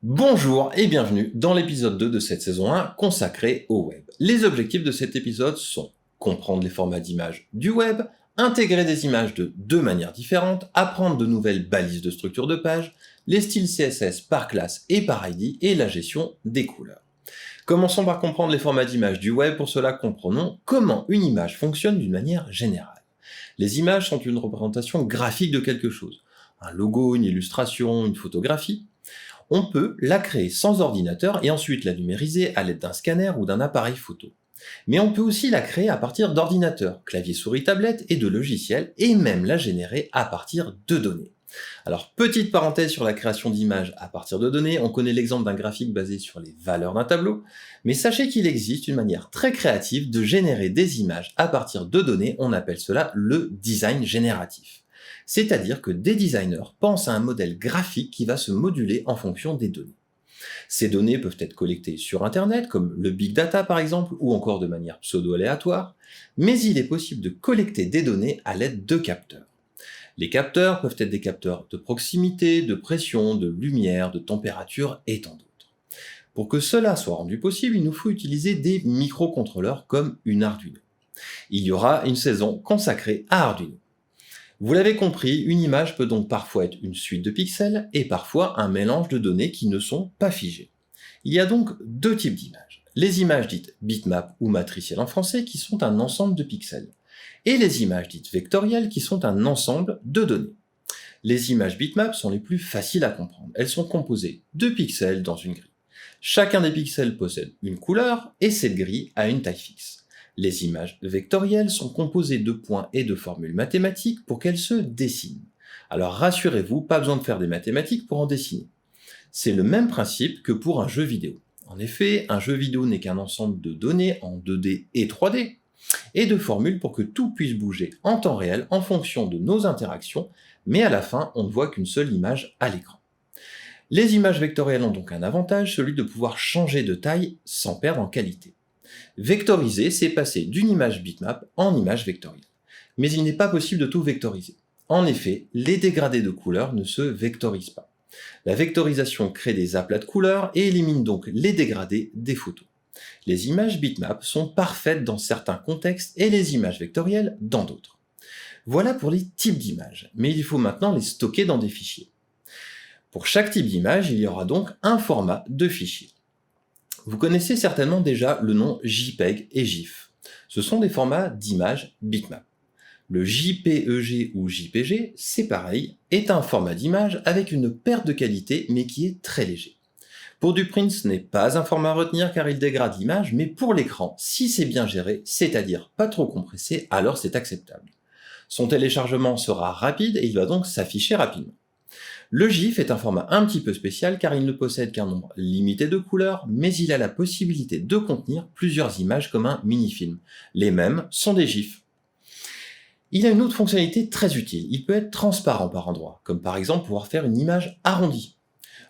Bonjour et bienvenue dans l'épisode 2 de cette saison 1 consacrée au web. Les objectifs de cet épisode sont comprendre les formats d'images du web, intégrer des images de deux manières différentes, apprendre de nouvelles balises de structure de page, les styles CSS par classe et par ID et la gestion des couleurs. Commençons par comprendre les formats d'images du web, pour cela comprenons comment une image fonctionne d'une manière générale. Les images sont une représentation graphique de quelque chose, un logo, une illustration, une photographie. On peut la créer sans ordinateur et ensuite la numériser à l'aide d'un scanner ou d'un appareil photo. Mais on peut aussi la créer à partir d'ordinateurs, clavier souris tablette et de logiciels, et même la générer à partir de données. Alors, petite parenthèse sur la création d'images à partir de données, on connaît l'exemple d'un graphique basé sur les valeurs d'un tableau, mais sachez qu'il existe une manière très créative de générer des images à partir de données, on appelle cela le design génératif. C'est-à-dire que des designers pensent à un modèle graphique qui va se moduler en fonction des données. Ces données peuvent être collectées sur Internet, comme le big data par exemple, ou encore de manière pseudo-aléatoire, mais il est possible de collecter des données à l'aide de capteurs. Les capteurs peuvent être des capteurs de proximité, de pression, de lumière, de température et tant d'autres. Pour que cela soit rendu possible, il nous faut utiliser des microcontrôleurs comme une Arduino. Il y aura une saison consacrée à Arduino. Vous l'avez compris, une image peut donc parfois être une suite de pixels et parfois un mélange de données qui ne sont pas figées. Il y a donc deux types d'images. Les images dites bitmap ou matricielles en français qui sont un ensemble de pixels. Et les images dites vectorielles qui sont un ensemble de données. Les images bitmap sont les plus faciles à comprendre. Elles sont composées de pixels dans une grille. Chacun des pixels possède une couleur et cette grille a une taille fixe. Les images vectorielles sont composées de points et de formules mathématiques pour qu'elles se dessinent. Alors rassurez-vous, pas besoin de faire des mathématiques pour en dessiner. C'est le même principe que pour un jeu vidéo. En effet, un jeu vidéo n'est qu'un ensemble de données en 2D et 3D, et de formules pour que tout puisse bouger en temps réel en fonction de nos interactions, mais à la fin, on ne voit qu'une seule image à l'écran. Les images vectorielles ont donc un avantage, celui de pouvoir changer de taille sans perdre en qualité. Vectoriser, c'est passer d'une image bitmap en image vectorielle. Mais il n'est pas possible de tout vectoriser. En effet, les dégradés de couleurs ne se vectorisent pas. La vectorisation crée des aplats de couleurs et élimine donc les dégradés des photos. Les images bitmap sont parfaites dans certains contextes et les images vectorielles dans d'autres. Voilà pour les types d'images, mais il faut maintenant les stocker dans des fichiers. Pour chaque type d'image, il y aura donc un format de fichier. Vous connaissez certainement déjà le nom JPEG et GIF. Ce sont des formats d'images bitmap. Le JPEG ou JPG, c'est pareil, est un format d'image avec une perte de qualité mais qui est très léger. Pour du print, ce n'est pas un format à retenir car il dégrade l'image, mais pour l'écran, si c'est bien géré, c'est-à-dire pas trop compressé, alors c'est acceptable. Son téléchargement sera rapide et il va donc s'afficher rapidement. Le GIF est un format un petit peu spécial car il ne possède qu'un nombre limité de couleurs, mais il a la possibilité de contenir plusieurs images comme un mini-film. Les mêmes sont des GIFs. Il a une autre fonctionnalité très utile, il peut être transparent par endroits, comme par exemple pouvoir faire une image arrondie.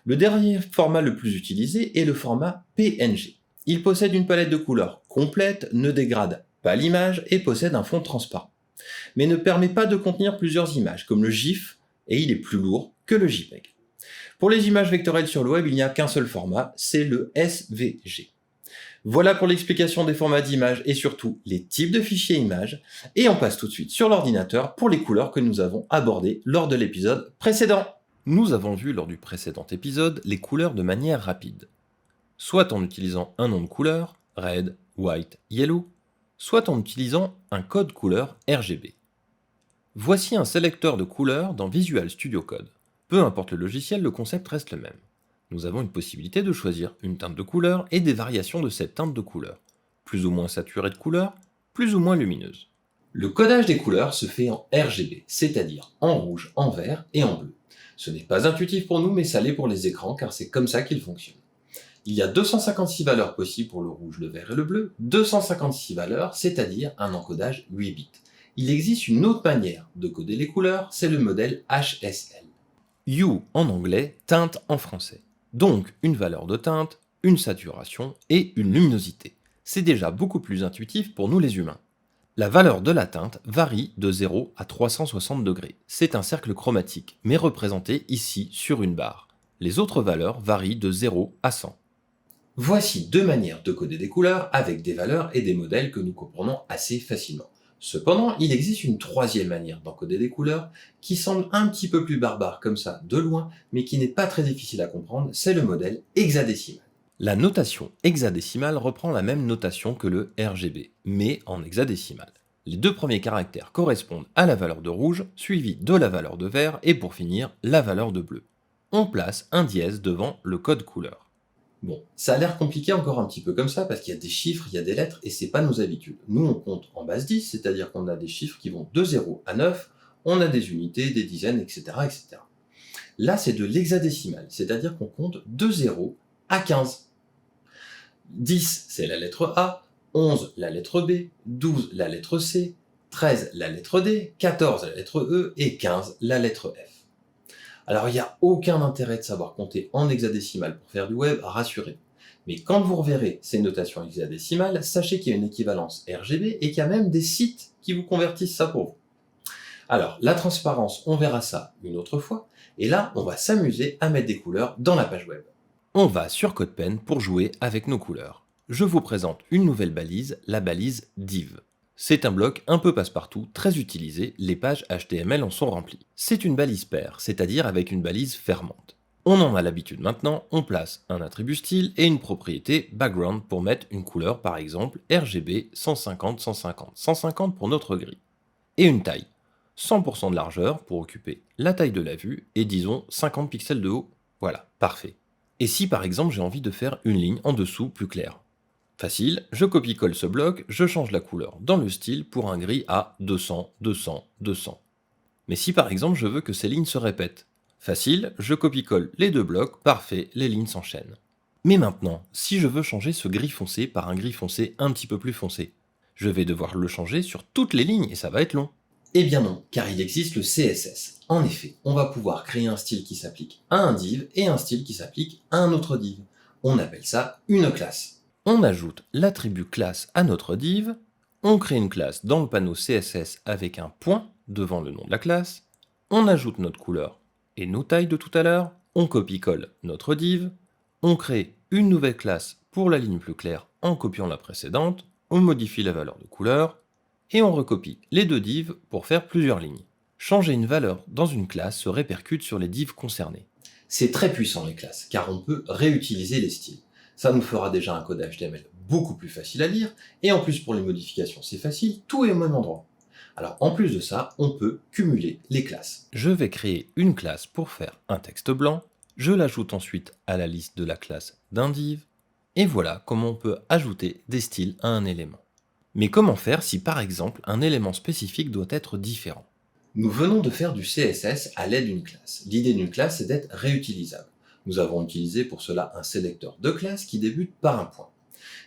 Le dernier format le plus utilisé est le format PNG. Il possède une palette de couleurs complète, ne dégrade pas l'image et possède un fond transparent, mais ne permet pas de contenir plusieurs images, comme le GIF, et il est plus lourd que le JPEG. Pour les images vectorielles sur le web, il n'y a qu'un seul format, c'est le SVG. Voilà pour l'explication des formats d'images et surtout les types de fichiers images, et on passe tout de suite sur l'ordinateur pour les couleurs que nous avons abordées lors de l'épisode précédent. Nous avons vu lors du précédent épisode les couleurs de manière rapide, soit en utilisant un nom de couleur, red, white, yellow, soit en utilisant un code couleur RGB. Voici un sélecteur de couleurs dans Visual Studio Code. Peu importe le logiciel, le concept reste le même. Nous avons une possibilité de choisir une teinte de couleur et des variations de cette teinte de couleur, plus ou moins saturée de couleurs, plus ou moins lumineuse. Le codage des couleurs se fait en RGB, c'est-à-dire en rouge, en vert et en bleu. Ce n'est pas intuitif pour nous, mais ça l'est pour les écrans, car c'est comme ça qu'ils fonctionnent. Il y a 256 valeurs possibles pour le rouge, le vert et le bleu, 256 valeurs, c'est-à-dire un encodage 8 bits. Il existe une autre manière de coder les couleurs, c'est le modèle HSL. Hue en anglais, teinte en français. Donc une valeur de teinte, une saturation et une luminosité. C'est déjà beaucoup plus intuitif pour nous les humains. La valeur de la teinte varie de 0 à 360 degrés. C'est un cercle chromatique, mais représenté ici sur une barre. Les autres valeurs varient de 0 à 100. Voici deux manières de coder des couleurs avec des valeurs et des modèles que nous comprenons assez facilement. Cependant, il existe une troisième manière d'encoder des couleurs qui semble un petit peu plus barbare comme ça de loin, mais qui n'est pas très difficile à comprendre, c'est le modèle hexadécimal. La notation hexadécimale reprend la même notation que le RGB, mais en hexadécimal. Les deux premiers caractères correspondent à la valeur de rouge, suivie de la valeur de vert et pour finir, la valeur de bleu. On place un dièse devant le code couleur. Bon, ça a l'air compliqué encore un petit peu comme ça, parce qu'il y a des chiffres, il y a des lettres, et c'est pas nos habitudes. Nous, on compte en base 10, c'est-à-dire qu'on a des chiffres qui vont de 0 à 9, on a des unités, des dizaines, etc., etc. Là, c'est de l'hexadécimal, c'est-à-dire qu'on compte de 0 à 15. 10, c'est la lettre A, 11, la lettre B, 12, la lettre C, 13, la lettre D, 14, la lettre E, et 15, la lettre F. Alors, il n'y a aucun intérêt de savoir compter en hexadécimal pour faire du web, rassurez-vous. Mais quand vous reverrez ces notations hexadécimales, sachez qu'il y a une équivalence RGB et qu'il y a même des sites qui vous convertissent ça pour vous. Alors, la transparence, on verra ça une autre fois. Et là, on va s'amuser à mettre des couleurs dans la page web. On va sur CodePen pour jouer avec nos couleurs. Je vous présente une nouvelle balise, la balise div. C'est un bloc un peu passe-partout, très utilisé, les pages HTML en sont remplies. C'est une balise paire, c'est-à-dire avec une balise fermante. On en a l'habitude maintenant, on place un attribut style et une propriété background pour mettre une couleur par exemple RGB 150, 150, 150 pour notre grille. Et une taille, 100% de largeur pour occuper la taille de la vue et disons 50 pixels de haut. Voilà, parfait. Et si par exemple j'ai envie de faire une ligne en dessous plus claire? Facile, je copie-colle ce bloc, je change la couleur dans le style pour un gris à 200, 200, 200. Mais si par exemple je veux que ces lignes se répètent? Facile, je copie-colle les deux blocs, parfait, les lignes s'enchaînent. Mais maintenant, si je veux changer ce gris foncé par un gris foncé un petit peu plus foncé, je vais devoir le changer sur toutes les lignes et ça va être long. Eh bien non, car il existe le CSS. En effet, on va pouvoir créer un style qui s'applique à un div et un style qui s'applique à un autre div. On appelle ça une classe. On ajoute l'attribut classe à notre div, on crée une classe dans le panneau CSS avec un point devant le nom de la classe, on ajoute notre couleur et nos tailles de tout à l'heure, on copie-colle notre div, on crée une nouvelle classe pour la ligne plus claire en copiant la précédente, on modifie la valeur de couleur, et on recopie les deux divs pour faire plusieurs lignes. Changer une valeur dans une classe se répercute sur les divs concernés. C'est très puissant les classes, car on peut réutiliser les styles. Ça nous fera déjà un code HTML beaucoup plus facile à lire, et en plus pour les modifications c'est facile, tout est au même endroit. Alors en plus de ça, on peut cumuler les classes. Je vais créer une classe pour faire un texte blanc, je l'ajoute ensuite à la liste de la classe d'un div, et voilà comment on peut ajouter des styles à un élément. Mais comment faire si par exemple un élément spécifique doit être différent? Nous venons de faire du CSS à l'aide d'une classe. L'idée d'une classe c'est d'être réutilisable. Nous avons utilisé pour cela un sélecteur de classe qui débute par un point.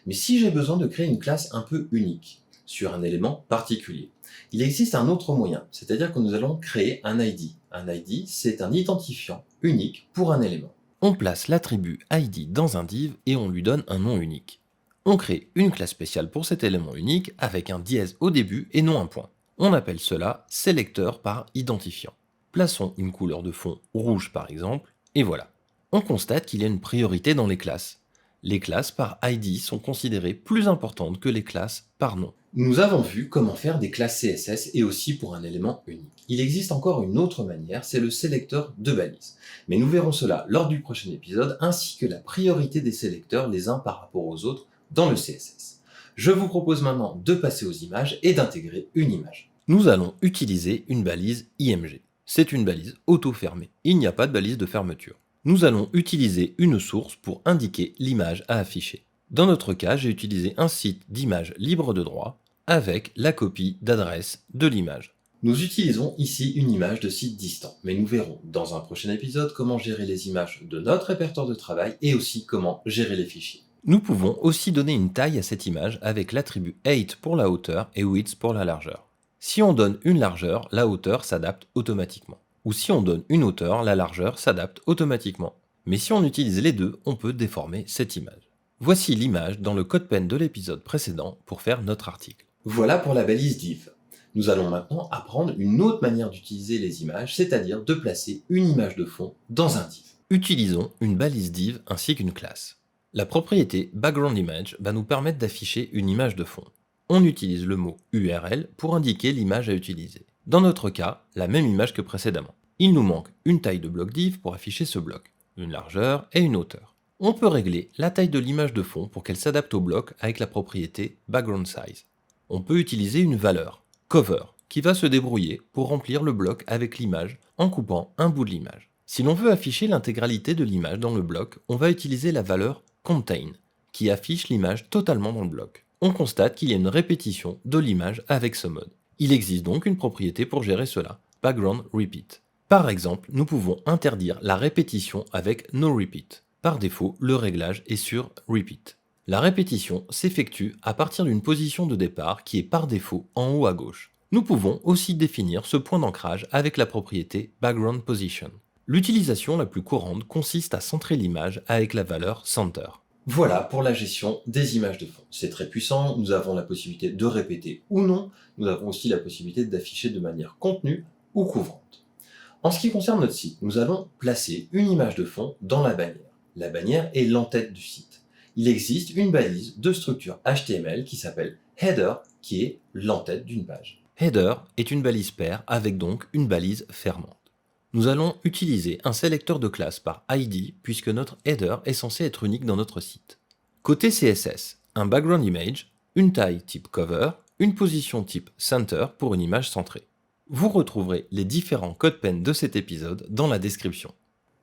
Mais si j'ai besoin de créer une classe un peu unique sur un élément particulier, il existe un autre moyen, c'est-à-dire que nous allons créer un ID. Un ID, c'est un identifiant unique pour un élément. On place l'attribut ID dans un div et on lui donne un nom unique. On crée une classe spéciale pour cet élément unique avec un dièse au début et non un point. On appelle cela sélecteur par identifiant. Plaçons une couleur de fond rouge par exemple, et voilà. On constate qu'il y a une priorité dans les classes. Les classes par ID sont considérées plus importantes que les classes par nom. Nous avons vu comment faire des classes CSS et aussi pour un élément unique. Il existe encore une autre manière, c'est le sélecteur de balises. Mais nous verrons cela lors du prochain épisode, ainsi que la priorité des sélecteurs les uns par rapport aux autres dans le CSS. Je vous propose maintenant de passer aux images et d'intégrer une image. Nous allons utiliser une balise IMG. C'est une balise auto-fermée. Il n'y a pas de balise de fermeture. Nous allons utiliser une source pour indiquer l'image à afficher. Dans notre cas, j'ai utilisé un site d'image libre de droit avec la copie d'adresse de l'image. Nous utilisons ici une image de site distant, mais nous verrons dans un prochain épisode comment gérer les images de notre répertoire de travail et aussi comment gérer les fichiers. Nous pouvons aussi donner une taille à cette image avec l'attribut height pour la hauteur et width pour la largeur. Si on donne une largeur, la hauteur s'adapte automatiquement. Ou si on donne une hauteur, la largeur s'adapte automatiquement. Mais si on utilise les deux, on peut déformer cette image. Voici l'image dans le CodePen de l'épisode précédent pour faire notre article. Voilà pour la balise div. Nous allons maintenant apprendre une autre manière d'utiliser les images, c'est-à-dire de placer une image de fond dans un div. Utilisons une balise div ainsi qu'une classe. La propriété background_image va nous permettre d'afficher une image de fond. On utilise le mot URL pour indiquer l'image à utiliser. Dans notre cas, la même image que précédemment. Il nous manque une taille de bloc div pour afficher ce bloc, une largeur et une hauteur. On peut régler la taille de l'image de fond pour qu'elle s'adapte au bloc avec la propriété background_size. On peut utiliser une valeur, cover, qui va se débrouiller pour remplir le bloc avec l'image en coupant un bout de l'image. Si l'on veut afficher l'intégralité de l'image dans le bloc, on va utiliser la valeur contain, qui affiche l'image totalement dans le bloc. On constate qu'il y a une répétition de l'image avec ce mode. Il existe donc une propriété pour gérer cela, background repeat. Par exemple, nous pouvons interdire la répétition avec no repeat. Par défaut, le réglage est sur repeat. La répétition s'effectue à partir d'une position de départ qui est par défaut en haut à gauche. Nous pouvons aussi définir ce point d'ancrage avec la propriété background position. L'utilisation la plus courante consiste à centrer l'image avec la valeur center. Voilà pour la gestion des images de fond. C'est très puissant, nous avons la possibilité de répéter ou non, nous avons aussi la possibilité d'afficher de manière contenue ou couvrante. En ce qui concerne notre site, nous allons placer une image de fond dans la bannière. La bannière est l'entête du site. Il existe une balise de structure HTML qui s'appelle header, qui est l'entête d'une page. Header est une balise paire avec donc une balise fermante. Nous allons utiliser un sélecteur de classe par ID puisque notre header est censé être unique dans notre site. Côté CSS, un background image, une taille type cover, une position type center pour une image centrée. Vous retrouverez les différents codes pen de cet épisode dans la description.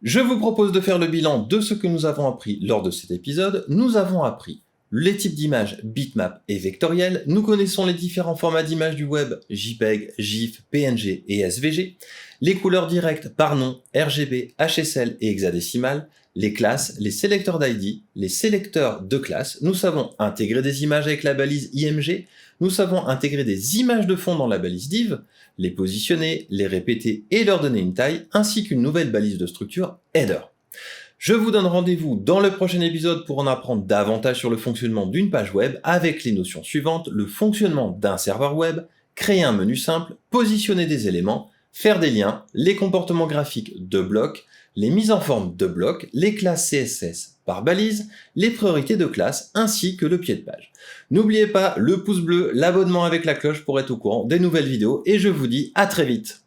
Je vous propose de faire le bilan de ce que nous avons appris lors de cet épisode. Nous avons appris les types d'images bitmap et vectorielles, nous connaissons les différents formats d'images du web, JPEG, GIF, PNG et SVG, les couleurs directes par nom, RGB, HSL et hexadécimal, les classes, les sélecteurs d'ID, les sélecteurs de classes, nous savons intégrer des images avec la balise IMG, nous savons intégrer des images de fond dans la balise div, les positionner, les répéter et leur donner une taille, ainsi qu'une nouvelle balise de structure header. Je vous donne rendez-vous dans le prochain épisode pour en apprendre davantage sur le fonctionnement d'une page web avec les notions suivantes, le fonctionnement d'un serveur web, créer un menu simple, positionner des éléments, faire des liens, les comportements graphiques de blocs, les mises en forme de blocs, les classes CSS par balise, les priorités de classe ainsi que le pied de page. N'oubliez pas le pouce bleu, l'abonnement avec la cloche pour être au courant des nouvelles vidéos et je vous dis à très vite.